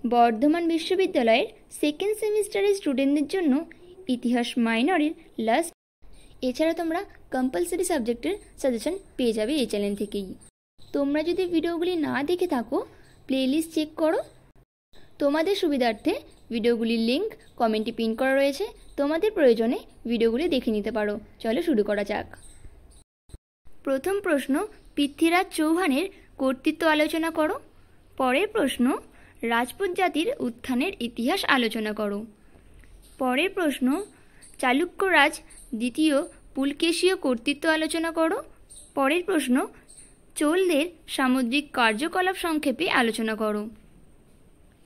বর্ধমান বিশ্ববিদ্যালয়ের সেকেন্ড সেমিস্টারের স্টুডেন্টদের জন্য ইতিহাস মাইনরের লাস্ট। এছাড়া তোমরা কম্পালসারি সাবজেক্টের সাজেশন পেয়ে যাবে এই চ্যানেল থেকেই। তোমরা যদি ভিডিওগুলি না দেখে থাকো প্লেলিস্ট চেক করো। তোমাদের সুবিধার্থে ভিডিওগুলির লিঙ্ক কমেন্টে পিন করা রয়েছে, তোমাদের প্রয়োজনে ভিডিওগুলি দেখে নিতে পারো। চলো শুরু করা যাক। প্রথম প্রশ্ন, পৃথ্বীরাজ চৌহানের কর্তৃত্ব আলোচনা করো। পরের প্রশ্ন, রাজপুত জাতির উত্থানের ইতিহাস আলোচনা করো। পরের প্রশ্ন, চালুক্য রাজ দ্বিতীয় পুলকেশীয় কর্তৃত্ব আলোচনা করো। পরের প্রশ্ন, চোলদের সামুদ্রিক কার্যকলাপ সংক্ষেপে আলোচনা করো।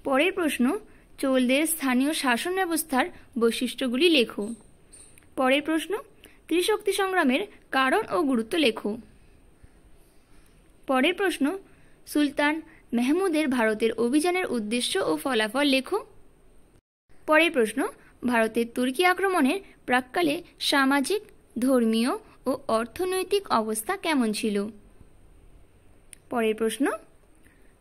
পরের প্রশ্ন, চোলদের স্থানীয় শাসন ব্যবস্থার বৈশিষ্ট্যগুলি লেখো। পরের প্রশ্ন, ত্রিশক্তি সংগ্রামের কারণ ও গুরুত্ব লেখো। পরের প্রশ্ন, সুলতান মেহমুদের ভারতের অভিযানের উদ্দেশ্য ও ফলাফল লেখো। পরের প্রশ্ন, ভারতের তুর্কি আক্রমণের প্রাক্কালে সামাজিক, ধর্মীয় ও অর্থনৈতিক অবস্থা কেমন ছিল। পরের প্রশ্ন,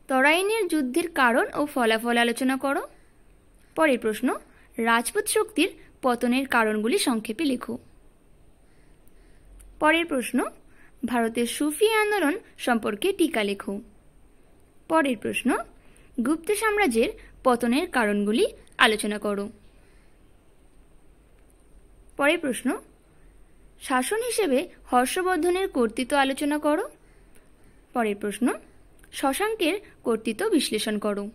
তরাইনের যুদ্ধের কারণ ও ফলাফল আলোচনা করো। পরের প্রশ্ন, রাজপুত শক্তির পতনের কারণগুলি সংক্ষেপে লেখো। পরের প্রশ্ন, ভারতের সুফি আন্দোলন সম্পর্কে টিকা লেখো। পরের প্রশ্ন, গুপ্ত সাম্রাজ্যের পতনের কারণগুলি আলোচনা করো। পরের প্রশ্ন, শাসন হিসেবে হর্ষবর্ধনের কর্তৃত্ব আলোচনা করো। পরের প্রশ্ন, শশাঙ্কের কর্তৃত্ব বিশ্লেষণ করো।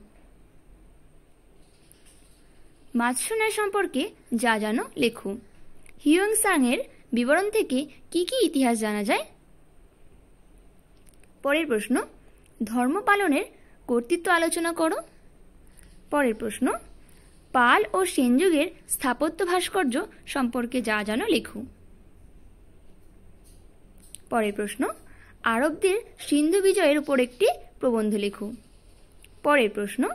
মাৎস্যন্যায় সম্পর্কে যা জানো লেখো। হিউয়েন-সাংয়ের বিবরণ থেকে কি কি ইতিহাস জানা যায়। পরের প্রশ্ন, ধর্ম পালনের কর্তৃত্ব আলোচনা করো। পরের প্রশ্ন, পাল ও সেন যুগের স্থাপত্য ভাস্কর্য সম্পর্কে যা জানো লেখো। পরের প্রশ্ন, আরবদের সিন্ধু বিজয়ের উপর একটি প্রবন্ধ লেখো। পরের প্রশ্ন,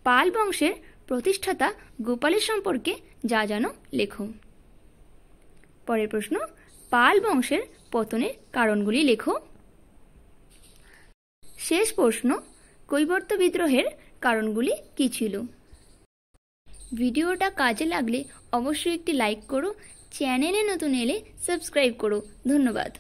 পাল বংশের প্রতিষ্ঠাতা গোপালের সম্পর্কে যা জানো লেখো। পরের প্রশ্ন, পাল বংশের পতনের কারণগুলি লেখো। শেষ প্রশ্ন, কৈবর্ত বিদ্রোহের কারণগুলি কী ছিল। ভিডিওটা কাজে লাগলে অবশ্যই একটি লাইক করো, চ্যানেলে নতুন এলে সাবস্ক্রাইব করো। ধন্যবাদ।